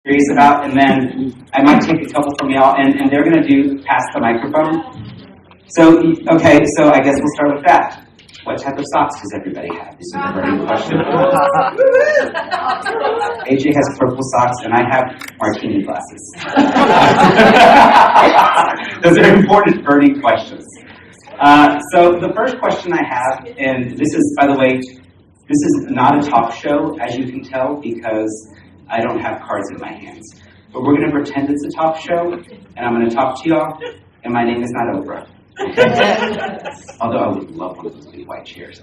curious about, and then I might take a couple from y'all, and they're going to pass the microphone. So, okay, so I guess we'll start with that. What type of socks does everybody have? This is a burning question. AJ has purple socks, and I have martini glasses. Those are important burning questions. So the first question I have, and this is, by the way, this is not a talk show, as you can tell, because I don't have cards in my hands. But we're going to pretend it's a talk show, and I'm going to talk to y'all, and my name is not Oprah. Although I would love one of those big white chairs.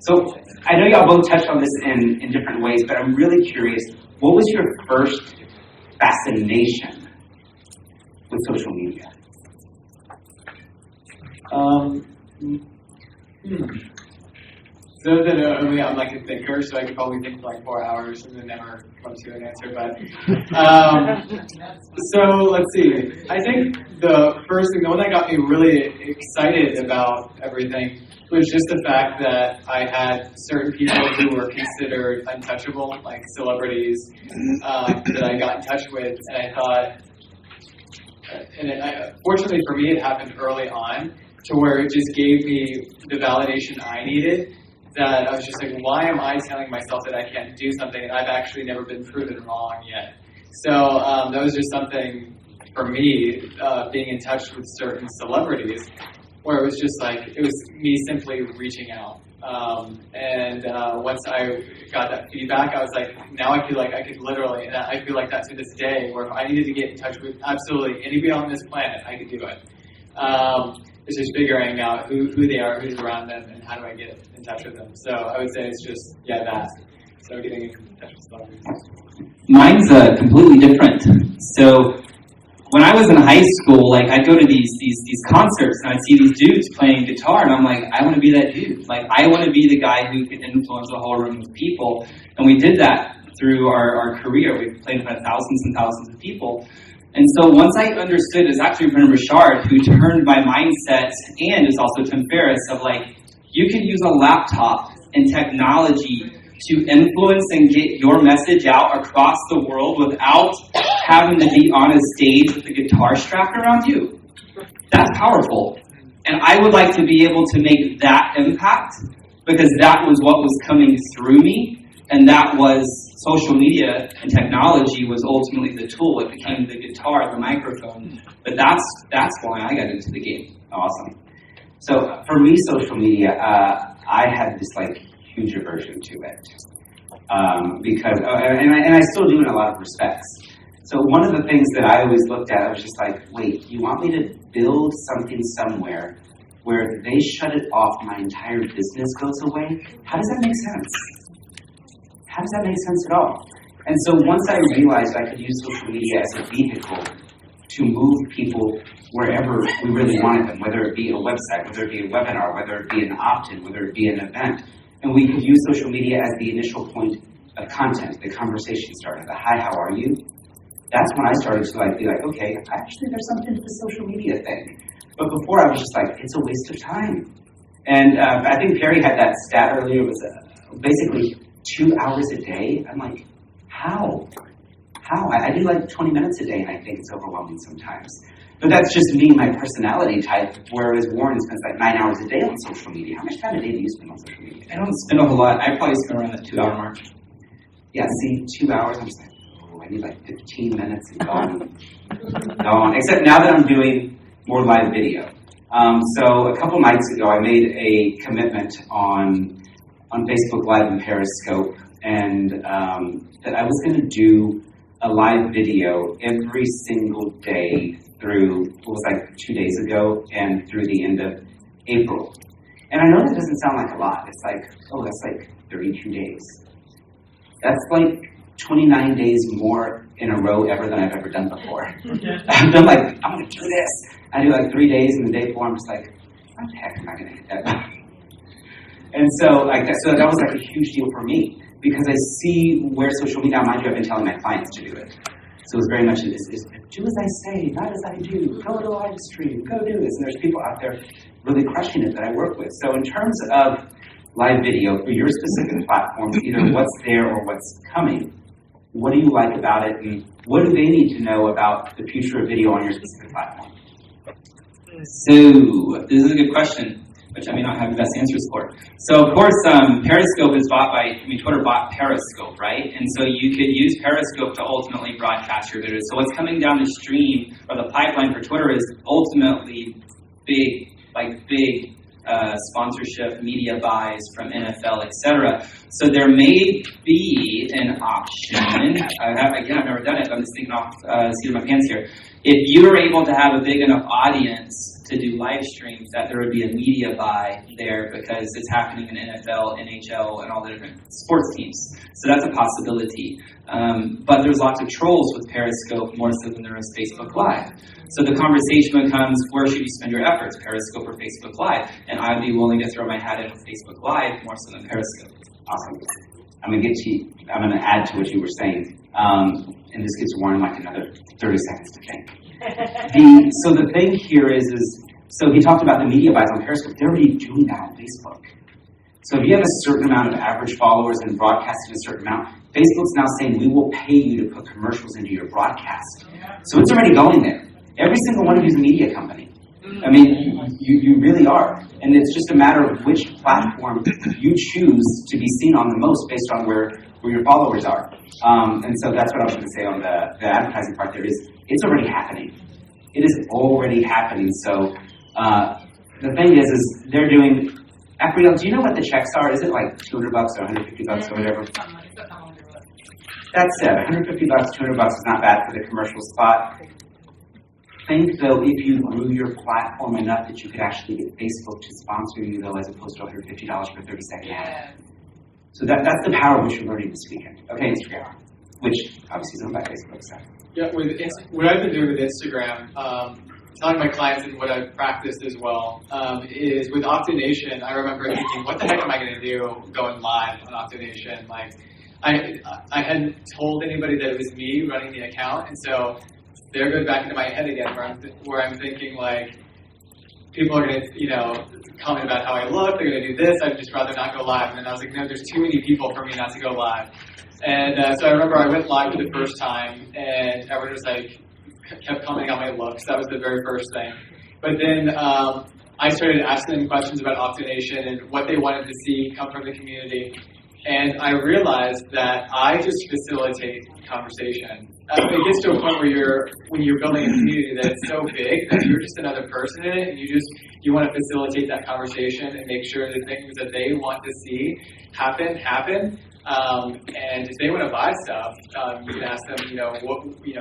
So I know y'all both touched on this in different ways, but I'm really curious, what was your first fascination with social media? So that I'm like a thinker, so I could probably think for like 4 hours and then never come to an answer. But so let's see. I think the first thing, the one that got me really excited about everything was just the fact that I had certain people who were considered untouchable, like celebrities, that I got in touch with, and I thought, fortunately for me, it happened early on, to where it just gave me the validation I needed. That I was just like, why am I telling myself that I can't do something and I've actually never been proven wrong yet? So that was just something for me, being in touch with certain celebrities, where it was just like, it was me simply reaching out. And once I got that feedback, I was like, now I feel like I could literally, and I feel like that to this day, where if I needed to get in touch with absolutely anybody on this planet, I could do it. It's just figuring out who they are, who's around them, and how do I get in touch with them. So I would say it's just, that. So getting in touch with celebrities. Mine's completely different. So when I was in high school, like I'd go to these concerts and I'd see these dudes playing guitar, and I'm like, I want to be that dude. Like I want to be the guy who could influence a whole room of people. And we did that through our career. We played in front of thousands and thousands of people. And so once I understood, it's actually Brenda Richard who turned my mindset, and it's also Tim Ferriss, of like, you can use a laptop and technology to influence and get your message out across the world without having to be on a stage with a guitar strapped around you. That's powerful. And I would like to be able to make that impact, because that was what was coming through me. And that was social media and technology was ultimately the tool. It became the guitar, the microphone. But that's why I got into the game. Awesome. So for me, social media, I had this like huge aversion to it because, and I still do in a lot of respects. So one of the things that I always looked at, I was just like, wait, you want me to build something somewhere where they shut it off, my entire business goes away? How does that make sense? How does that make sense at all? And so once I realized I could use social media as a vehicle to move people wherever we really wanted them, whether it be a website, whether it be a webinar, whether it be an opt-in, whether it be an event, and we could use social media as the initial point of content, the conversation started, the hi, how are you? That's when I started to be like, okay, actually there's something to the social media thing. But before I was just like, it's a waste of time. And I think Perry had that stat earlier, it was basically 2 hours a day. I'm like, how? I do like 20 minutes a day, and I think it's overwhelming sometimes. But that's just me, my personality type, whereas Warren spends like 9 hours a day on social media. How much time a day do you spend on social media? I don't spend a whole lot. I probably spend around that 2 hour mark. Yeah, see, 2 hours, I'm just like, I need like 15 minutes and gone. Except now that I'm doing more live video. So a couple nights ago, I made a commitment on Facebook Live and Periscope, and that I was going to do a live video every single day through, it was like 2 days ago, and through the end of April. And I know that doesn't sound like a lot. It's like, oh, that's like 32 days. That's like 29 days more in a row ever than I've ever done before. I've done like, I'm going to do this. I do like 3 days, and the day before I'm just like, how the heck am I going to hit that? And so that was like a huge deal for me, because I see where social media, mind you, I've been telling my clients to do it. So it's very much, is do as I say, not as I do. Go to the live stream, go do this. And there's people out there really crushing it that I work with. So in terms of live video, for your specific platform, either what's there or what's coming, What do you like about it, and what do they need to know about the future of video on your specific platform? So this is a good question, which I may not have the best answers for. So of course, Periscope is Twitter bought Periscope, right? And so you could use Periscope to ultimately broadcast your videos. So what's coming down the stream, or the pipeline for Twitter, is ultimately big sponsorship, media buys from NFL, etc. So there may be an option. I've never done it, but I'm just thinking off the seat of my pants here. If you were able to have a big enough audience to do live streams, that there would be a media buy there because it's happening in NFL, NHL, and all the different sports teams. So that's a possibility. But there's lots of trolls with Periscope, more so than there is Facebook Live. So the conversation becomes, where should you spend your efforts, Periscope or Facebook Live? And I'd be willing to throw my hat in with Facebook Live more so than Periscope. Awesome. I'm going to add to what you were saying, and this gives Warren like another 30 seconds to think. So the thing here is so he talked about the media buys on Periscope. They're already doing that on Facebook. So if you have a certain amount of average followers and broadcasting a certain amount, Facebook's now saying, we will pay you to put commercials into your broadcast. So it's already going there. Every single one of you is a media company. I mean, you really are. And it's just a matter of which platform you choose to be seen on the most based on where your followers are. And so that's what I was going to say on the advertising part there is, it's already happening. It is already happening. So the thing is they're doing, Afriel, do you know what the checks are? Is it like $200 or $150 or whatever? That said, $150, $200 is not bad for the commercial spot. Think, though, if you grew your platform enough that you could actually get Facebook to sponsor you, though, as opposed to $150 for 30-second ad. So that's the power of what you're learning this weekend. Okay, Instagram, which obviously is owned by Facebook. So. Yeah, what I've been doing with Instagram, telling my clients and what I've practiced as well, is with Octonation, I remember thinking, what the heck am I going to do going live on Octonation? Like, I hadn't told anybody that it was me running the account, and so there goes back into my head again, where I'm thinking, like, people are going to, comment about how I look, they're going to do this, I'd just rather not go live. And then I was like, no, there's too many people for me not to go live. And so I remember I went live for the first time, and everyone was like, kept commenting on my looks. That was the very first thing. But then I started asking them questions about Octonation and what they wanted to see come from the community. And I realized that I just facilitate conversation. It gets to a point where when you're building a community that it's so big that you're just another person in it, and you want to facilitate that conversation and make sure the things that they want to see happen. And if they want to buy stuff, you can ask them,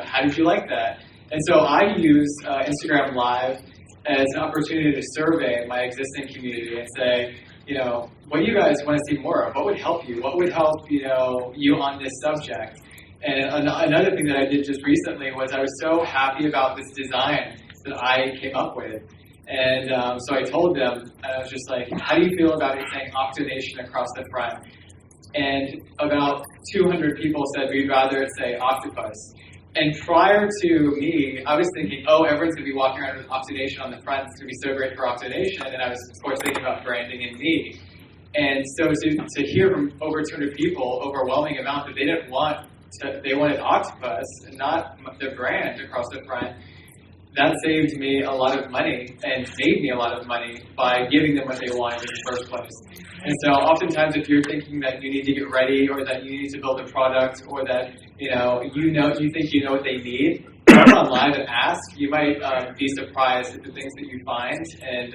how did you like that? And so I use Instagram Live as an opportunity to survey my existing community and say, what do you guys want to see more of? What would help you? What would help, you on this subject? And another thing that I did just recently was I was so happy about this design that I came up with. And so I told them, I was just like, how do you feel about it saying Octonation across the front? And about 200 people said we'd rather it say octopus. And prior to me, I was thinking, everyone's going to be walking around with Octonation on the front. It's going to be so great for Octonation. And I was, of course, thinking about branding and me. And so to hear from over 200 people, overwhelming amount that they wanted octopus and not the brand across the front, that saved me a lot of money and made me a lot of money by giving them what they wanted in the first place. And so oftentimes if you're thinking that you need to get ready or that you need to build a product or that you think you know what they need, come on live and ask. You might be surprised at the things that you find and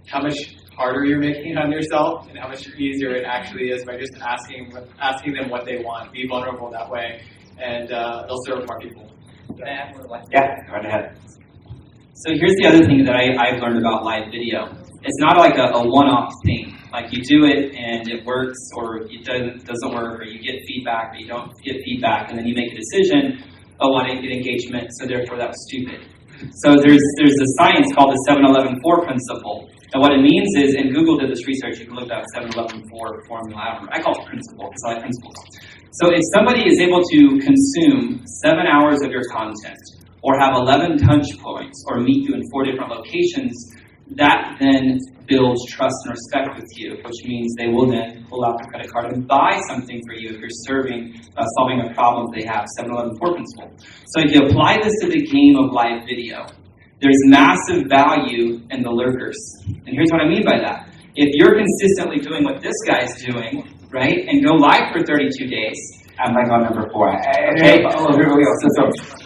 how much harder you're making it on yourself and how much easier it actually is by just asking them what they want. Be vulnerable that way, and they'll serve more people. Yeah, go right ahead. So here's the other thing that I've learned about live video. It's not like a one-off thing. Like you do it and it works, or it doesn't work, or you get feedback, but you don't get feedback, and then you make a decision, I didn't get engagement, so therefore that was stupid. So there's a science called the 7-11-4 principle. And what it means is, and Google did this research, you can look at 7-11-4 formula. I call it principle because I like principles. So if somebody is able to consume 7 hours of your content, or have 11 touch points, or meet you in 4 different locations, that then builds trust and respect with you, which means they will then pull out their credit card and buy something for you if you're solving a problem they have, 7-Eleven Principle. So if you apply this to the game of live video, there's massive value in the lurkers. And here's what I mean by that. If you're consistently doing what this guy's doing, right, and go live for 32 days, I'm like on number 4. Okay, here we go. So,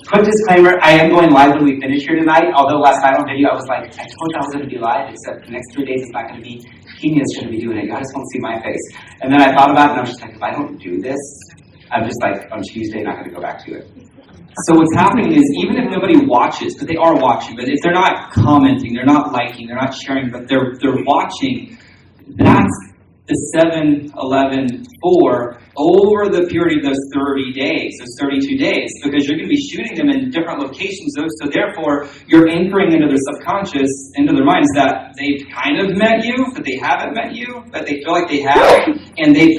quick disclaimer, I am going live when we finish here tonight, although last night on video I was like, I told you I was going to be live, except the next 3 days it's not going to be. Kenya's going to be doing it. I just won't see my face. And then I thought about it, and I was just like, if I don't do this, I'm just like, on Tuesday, not going to go back to it. So what's happening is, even if nobody watches, but they are watching, but if they're not commenting, they're not liking, they're not sharing, but they're watching, that's the 7-11-4 over the period of those 30 days, those 32 days, because you're going to be shooting them in different locations. So therefore, you're anchoring into their subconscious, into their minds, that they've kind of met you, but they haven't met you, but they feel like they have, and you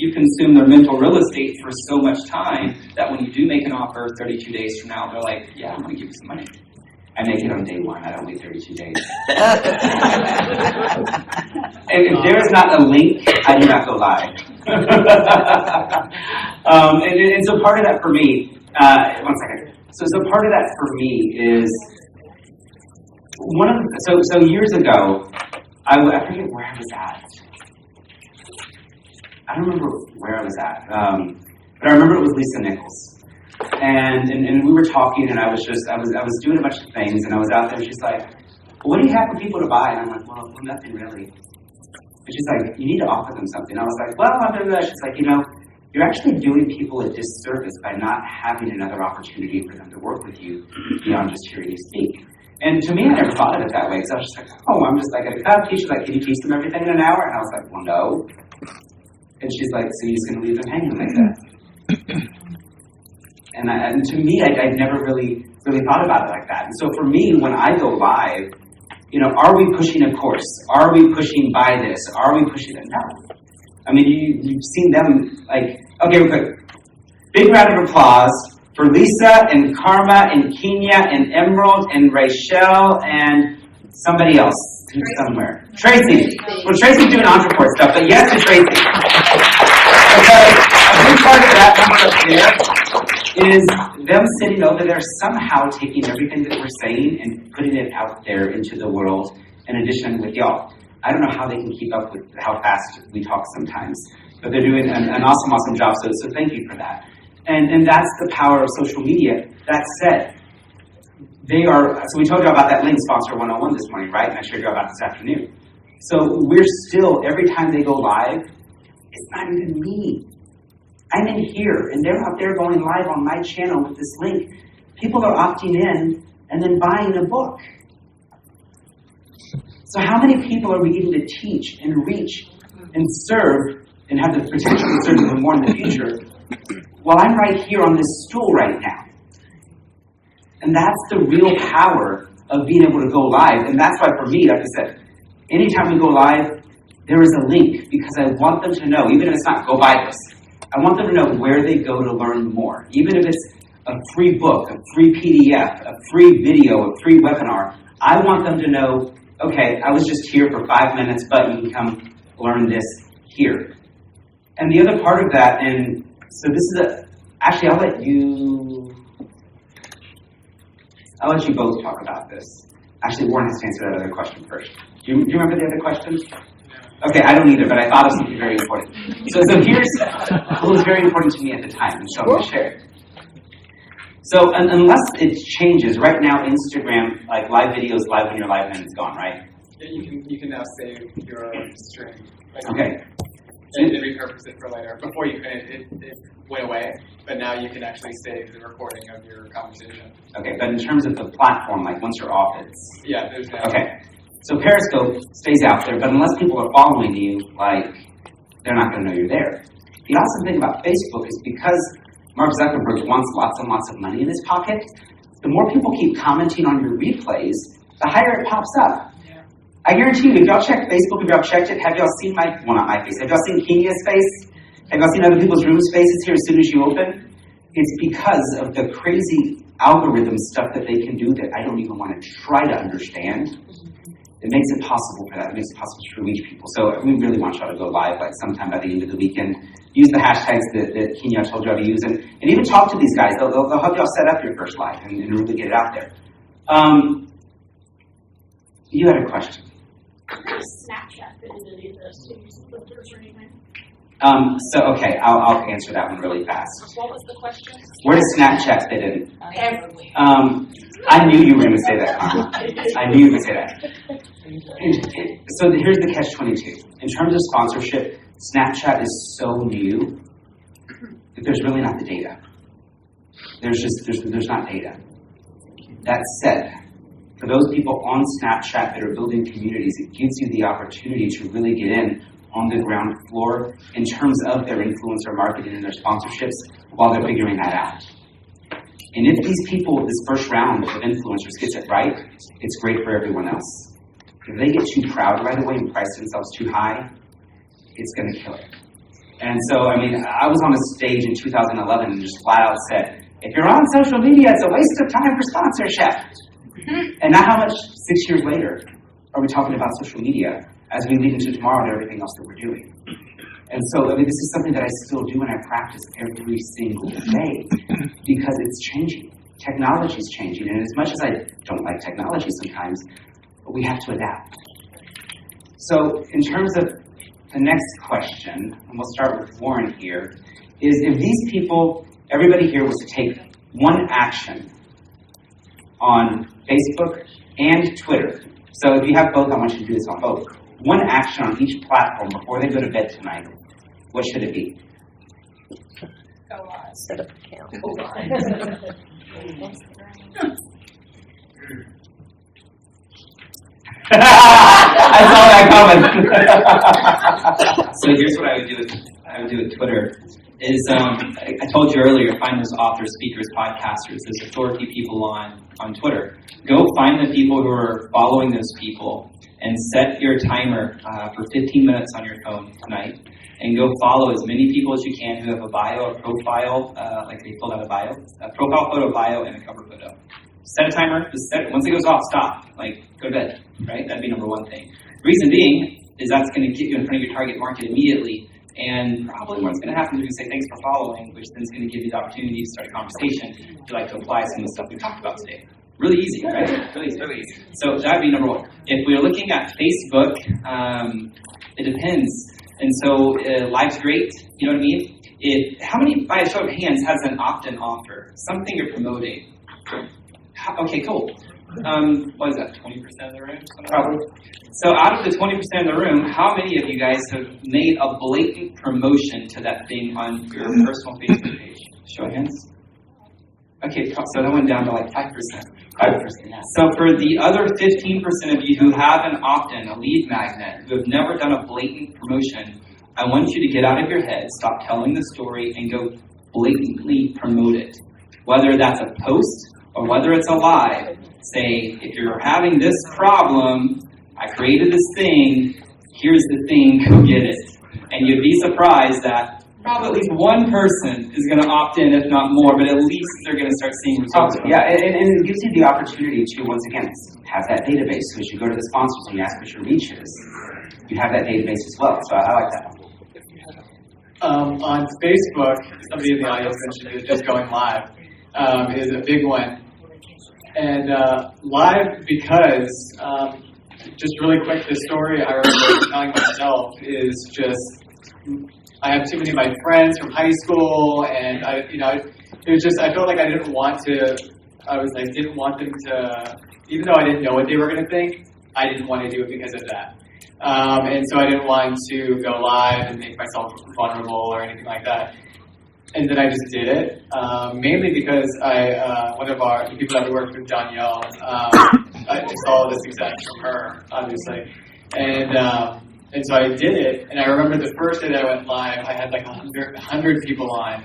consume their mental real estate for so much time that when you do make an offer 32 days from now, they're like, yeah, I'm going to give you some money. I make it on day 1. I don't wait 32 days. If there is not a link, I do not go live. And so part of that for me, one second. So part of that for me is so years ago, I forget where I was at. I don't remember where I was at, but I remember it was Lisa Nichols. And we were talking, and I was doing a bunch of things, and I was out there. She's like, well, "What do you have for people to buy?" And I'm like, "Well, nothing really." And she's like, "You need to offer them something." I was like, "Well, I'm doing that." She's like, "You're actually doing people a disservice by not having another opportunity for them to work with you beyond just hearing you speak." And to me, I never thought of it that way. So I was just like, "Oh, I'm just like at a cup." She's like, "Can you teach them everything in an hour?" And I was like, "Well, no." And she's like, "So you're just going to leave them hanging like that?" And to me, I'd never really thought about it like that. And so for me, when I go live, are we pushing a course? Are we pushing buy this? Are we pushing it? No. I mean, you've seen them like, okay, real quick. Big round of applause for Lisa and Karma and Kenya and Emerald and Rachel and somebody else who's somewhere. Tracy. Well, Tracy's doing entrepreneur stuff, but yes to Tracy. Because a big part of that number up there is them sitting over there somehow taking everything that we're saying and putting it out there into the world in addition with y'all. I don't know how they can keep up with how fast we talk sometimes, but they're doing an awesome job, so thank you for that. And that's the power of social media. That said, so we told you about that link, Sponsor 101 this morning, right? And I showed you about this afternoon. So we're still, every time they go live, it's not even me. I'm in here, and they're out there going live on my channel with this link. People are opting in and then buying a book. So how many people are we getting to teach and reach and serve and have the potential to serve even more in the future while I'm right here on this stool right now? And that's the real power of being able to go live. And that's why for me, like I said, anytime we go live, there is a link because I want them to know, even if it's not go buy this, I want them to know where they go to learn more. Even if it's a free book, a free PDF, a free video, a free webinar, I want them to know, okay, I was just here for 5 minutes, but you can come learn this here. And the other part of that, and so this is actually I'll let you both talk about this. Actually, Warren has to answer that other question first. Do you remember the other question? Okay, I don't either, but I thought of something very important. So here's what was very important to me at the time, and so I'm going to share it. So unless it changes, right now Instagram, like live videos, live when you're live, and it's gone, right? Yeah, you can now save your stream. Okay. And repurpose it for later. Before you couldn't, it went away, but now you can actually save the recording of your conversation. Okay, but in terms of the platform, like once you're off, it's... Yeah, there's no... Okay. So Periscope stays out there, but unless people are following you, like, they're not going to know you're there. The awesome thing about Facebook is because Mark Zuckerberg wants lots and lots of money in his pocket, the more people keep commenting on your replays, the higher it pops up. Yeah. I guarantee you, if y'all check Facebook, if y'all checked it, have y'all seen not my face, have y'all seen Kenya's face? Have y'all seen other people's room spaces here as soon as you open? It's because of the crazy algorithm stuff that they can do that I don't even want to try to understand. It makes it possible for that. It makes it possible to reach people. So we really want y'all to go live like sometime by the end of the weekend. Use the hashtags that Kenya told y'all to use, and even talk to these guys. They'll help y'all set up your first live and really get it out there. You had a question. Snapchat fit into any of those two filters or anything? Okay, I'll answer that one really fast. What was the question? Where does Snapchat fit in? Everywhere. I knew you were going to say that, Carla. I knew you were going to say that. So here's the catch-22. In terms of sponsorship, Snapchat is so new that there's really not the data. There's not data. That said, for those people on Snapchat that are building communities, it gives you the opportunity to really get in on the ground floor in terms of their influencer marketing and their sponsorships while they're figuring that out. And if these people, this first round of influencers gets it right, it's great for everyone else. If they get too proud right away and price themselves too high, it's going to kill it. And so, I mean, I was on a stage in 2011 and just flat out said, if you're on social media, it's a waste of time for sponsorship. And now how much, 6 years later, are we talking about social media as we lead into tomorrow and everything else that we're doing? And so, I mean, this is something that I still do and I practice every single day because it's changing. Technology is changing. And as much as I don't like technology sometimes, we have to adapt. So in terms of the next question, and we'll start with Warren here, is if these people, everybody here was to take one action on Facebook and Twitter. So if you have both, I want you to do this on both. One action on each platform before they go to bed tonight. What should it be? Go live. Set up account. Go live. I saw that coming. So here's what I would do with Twitter. I told you earlier, find those authors, speakers, podcasters, those authority people on Twitter. Go find the people who are following those people and set your timer for 15 minutes on your phone tonight. And go follow as many people as you can who have a bio, a profile, like they filled out a bio, a profile photo, bio, and a cover photo. Set a timer. Just set it. Once it goes off, stop. Like, go to bed. Right? That'd be number one thing. Reason being is that's going to get you in front of your target market immediately. And probably what's going to happen is you say thanks for following, which then is going to give you the opportunity to start a conversation if you like to apply some of the stuff we talked about today. Really easy, right? Really easy. So that'd be number one. If we're looking at Facebook, it depends. And so live's great, you know what I mean? How many, by a show of hands, has an opt-in offer? Something you're promoting. Okay, cool. What is that, 20% of the room? Probably. So out of the 20% of the room, how many of you guys have made a blatant promotion to that thing on your personal Facebook page? Show of hands. Okay, so that went down to like 5%. 5%. So for the other 15% of you who have an opt-in, a lead magnet, who have never done a blatant promotion, I want you to get out of your head, stop telling the story, and go blatantly promote it. Whether that's a post or whether it's a live, say, if you're having this problem, I created this thing, here's the thing, go get it. And you'd be surprised that probably at least one person is going to opt in, if not more, but at least they're going to start seeing results. Yeah, and it gives you the opportunity to, once again, have that database. So as you go to the sponsors and you ask what your reach is, you have that database as well. So I like that one. On Facebook, somebody in the audience mentioned it, just going live is a big one. And live because, just really quick, the story I remember telling myself is just, I have too many of my friends from high school, and it was just, I felt like I didn't want to, didn't want them to, even though I didn't know what they were going to think, I didn't want to do it because of that. And so I didn't want to go live and make myself vulnerable or anything like that. And then I just did it, mainly because one of the people that we worked with, Danielle, I saw the success from her, obviously. And so I did it, and I remember the first day that I went live, I had like 100 people on.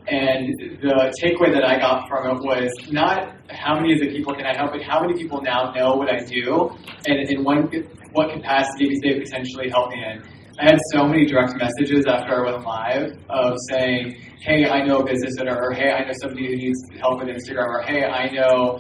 And the takeaway that I got from it was not how many of the people can I help, but how many people now know what I do, and in what capacity they potentially help me in. I had so many direct messages after I went live of saying, hey, I know a business owner, or hey, I know somebody who needs help with Instagram, or hey, I know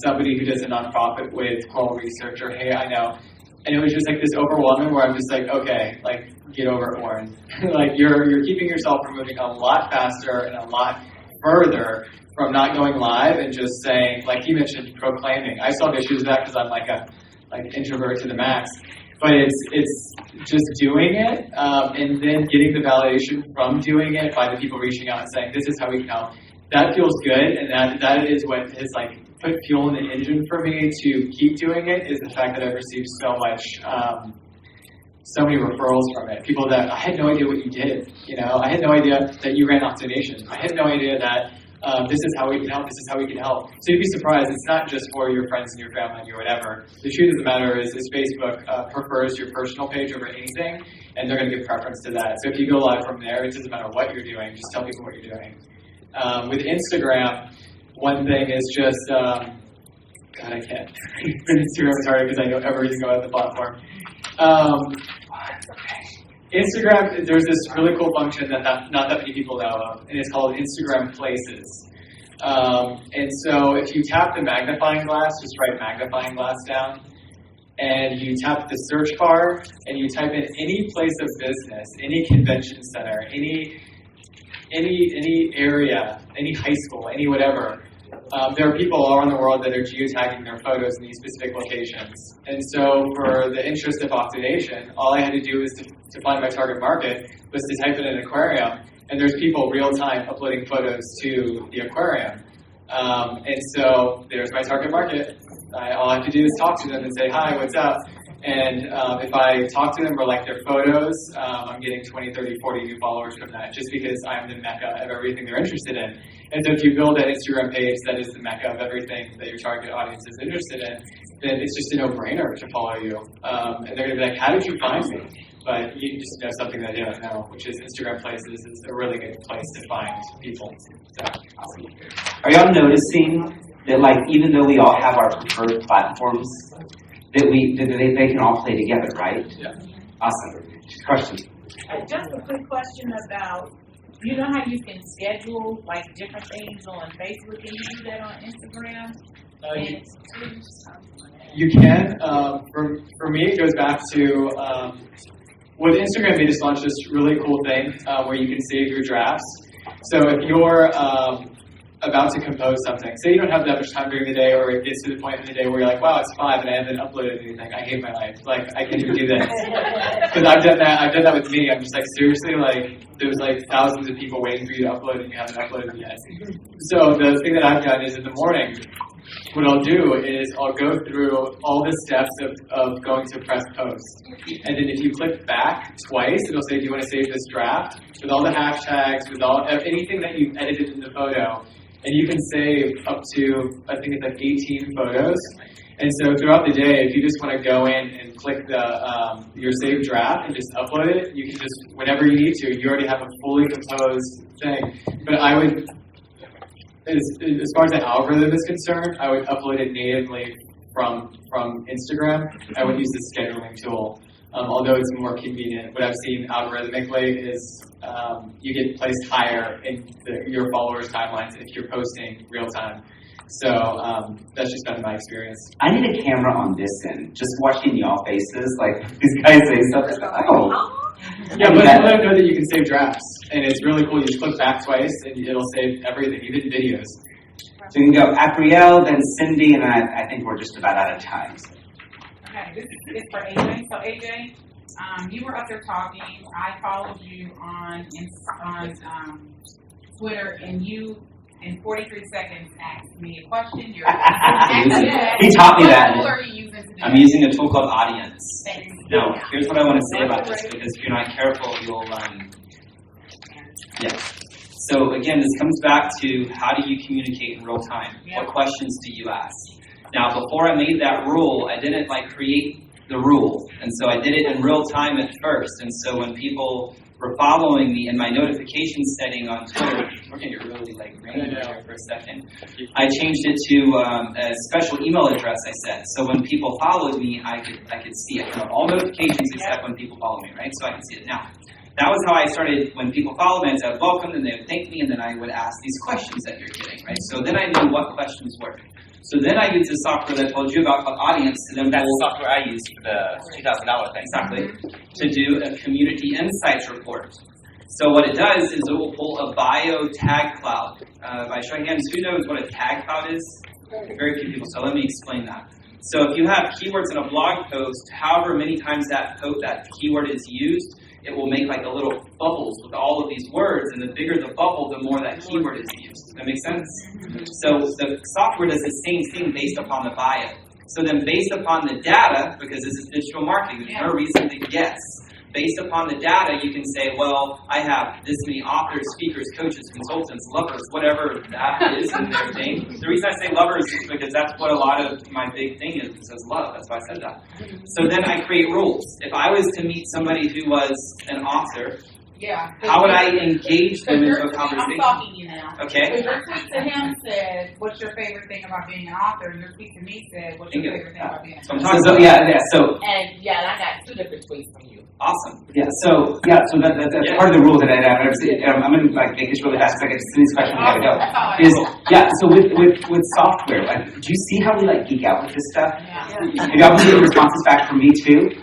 somebody who does a nonprofit with coral research, or hey, I know. And it was just like this overwhelming where I'm just like, okay, like, get over it, Warren. Like, you're keeping yourself from moving a lot faster and a lot further from not going live and just saying, like you mentioned, proclaiming. I still have issues with that because I'm like a introvert to the max. But it's just doing it and then getting the validation from doing it by the people reaching out and saying, this is how we can help. That feels good, and that is what has like put fuel in the engine for me to keep doing it, is the fact that I've received so much, so many referrals from it. People that, I had no idea what you did, you know, I had no idea that you ran off donations. I had no idea that this is how we can help, this is how we can help. So you'd be surprised, it's not just for your friends and your family or whatever. The truth of the matter is Facebook prefers your personal page over anything, and they're going to give preference to that. So if you go live from there, it doesn't matter what you're doing, just tell people what you're doing. With Instagram, one thing is just, God, I can't. Instagram's hard because I know everything about the platform. Instagram, there's this really cool function that not that many people know of, and it's called Instagram Places. And so if you tap the magnifying glass, just write magnifying glass down, and you tap the search bar, and you type in any place of business, any convention center, any area, any high school, any whatever. There are people all around the world that are geotagging their photos in these specific locations. And so for the interest of Octavation, all I had to do was to find my target market was to type in an aquarium, and there's people real time uploading photos to the aquarium. And so there's my target market. All I have to do is talk to them and say, hi, what's up? And if I talk to them or like their photos, I'm getting 20, 30, 40 new followers from that, just because I'm the mecca of everything they're interested in. And so if you build an Instagram page that is the mecca of everything that your target audience is interested in, then it's just a no-brainer to follow you. And they're going to be like, how did you find me? But you just know something that they don't know, which is Instagram Places is a really good place to find people. So, awesome. Are y'all noticing that, like, even though we all have our preferred platforms, that they can all play together, right? Yeah. Awesome. Question. Just a quick question about, you know how you can schedule like different things on Facebook? Can you do that on Instagram? You can. For me, it goes back to with Instagram. They just launched this really cool thing where you can save your drafts. So if you're about to compose something, say you don't have that much time during the day, or it gets to the point in the day where you're like, wow, it's 5 and I haven't uploaded anything. I hate my life. Like, I can't even do this. Because I've done that with me. I'm just like, seriously, like, there's like thousands of people waiting for you to upload and you haven't uploaded yet. So the thing that I've done is in the morning, what I'll do is I'll go through all the steps of going to press post. And then if you click back twice, it'll say, do you want to save this draft? With all the hashtags, with all anything that you've edited in the photo. And you can save up to, I think it's like 18 photos. And so throughout the day, if you just want to go in and click the your saved draft and just upload it, you can just, whenever you need to, you already have a fully composed thing. But I would, as far as the algorithm is concerned, I would upload it natively from Instagram. I would use the scheduling tool. Although it's more convenient, what I've seen algorithmically is you get placed higher in your followers' timelines if you're posting real time. So that's just been my experience. I need a camera on this end, just watching y'all faces, like these guys say something. Oh. Yeah, but let them know that you can save drafts, and it's really cool. You just click back twice, and it'll save everything, even videos. So you can go Apriel, then Cindy, and I think we're just about out of time. Okay, this is for AJ. So AJ, you were up there talking. I followed you on Twitter, and you, in 43 seconds, asked me a question. You're he taught me that. What tool are you using today? I'm using a tool called Audience. Thanks. Now, here's what I want to say about this, because if you're not careful, you'll yeah. So again, this comes back to how do you communicate in real time? Yeah. What questions do you ask? Now, before I made that rule, I didn't create the rule, and so I did it in real time at first. And so when people were following me in my notification setting on Twitter. We're going to get really like rainy here for a second. I changed it to a special email address I set. So when people followed me, I could see it. All notifications except when people follow me, right? So I can see it now. That was how I started. When people followed me, I'd say welcome, and they would thank me, and then I would ask these questions that you're getting, right? So then I knew what questions were. So then I used the software that I told you about called Audience to then That's the software I use for the $2,000 thing. exactly to do a community insights report. So what it does is it will pull a bio tag cloud. By showing hands, who knows what a tag cloud is? Very few people. So let me explain that. So if you have keywords in a blog post, however many times that keyword is used, it will make like a little bubbles with all of these words, and the bigger the bubble, the more that keyword is used. Does that make sense? So the software does the same thing based upon the bio. So then based upon the data, because this is digital marketing, there's no reason to guess. Based upon the data, you can say, well, I have this many authors, speakers, coaches, consultants, lovers, whatever that is in their thing. The reason I say lovers is because that's what a lot of my big thing is. It says love. That's why I said that. So then I create rules. If I was to meet somebody who was an author, how would I engage them into a conversation? I'm talking you now. Okay. Your tweet to him said, "What's your favorite thing about being an author?" And your tweet to me said, "What's your favorite thing about being an author?" So And I got 2 different tweets from you. Awesome. So that's part of the rule that I'm going to like make this really fast because I get to see this question. We got to go. So with software, like, do you see how we like geek out with this stuff? Yeah. Have y'all been getting responses back from me too?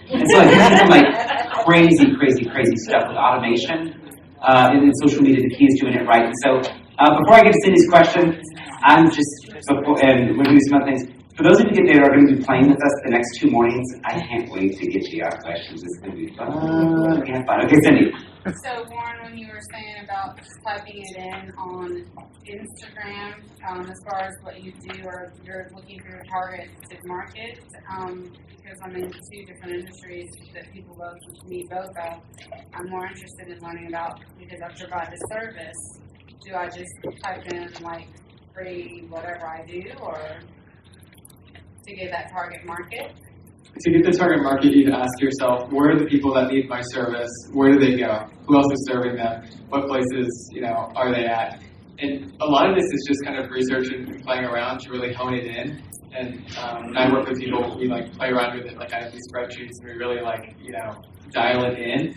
And so like, this is some like crazy stuff with automation and in social media. The key is doing it right. And so before I get to Cindy's question, and we'll do some other things. For those of you that are going to be playing with us the next 2 mornings, I can't wait to get you our questions. It's going to be fun. Okay, Cindy. So, Warren, when you were saying about typing it in on Instagram, as far as what you do, or you're looking for your targeted market, because I'm in 2 different industries that people both need both of, I'm more interested in learning about, because I provide the service. Do I just type in like free whatever I do, or to get that target market? To get the target market, you need to ask yourself, where are the people that need my service? Where do they go? Who else is serving them? What places, are they at? And a lot of this is just kind of research and playing around to really hone it in. And when I work with people, we like play around with it, like I have these spreadsheets, and we really dial it in.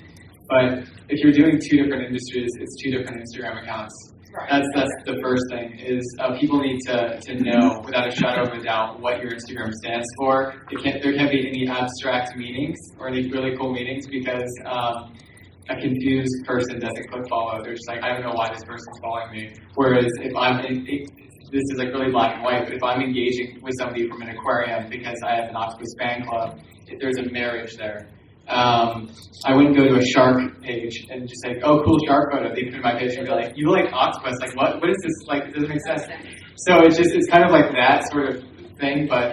But if you're doing 2 different industries, it's 2 different Instagram accounts. Right. That's the first thing, is people need to know without a shadow of a doubt what your Instagram stands for. There can't be any abstract meanings or any really cool meanings, because a confused person doesn't click follow. They're just like, I don't know why this person's following me. Whereas if this is like really black and white, but if I'm engaging with somebody from an aquarium because I have an octopus fan club, there's a marriage there. I wouldn't go to a shark page and just like, oh, cool shark photo. They put in my page and be like, you like octopus? Like, what is this? Like, it doesn't make sense. So it's kind of like that sort of thing, but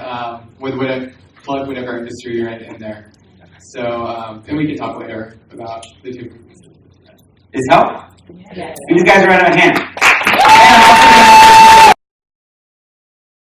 plug whatever industry you're in there. So, and we can talk later about the 2. Does help? Yes. Give these guys a round of a hand.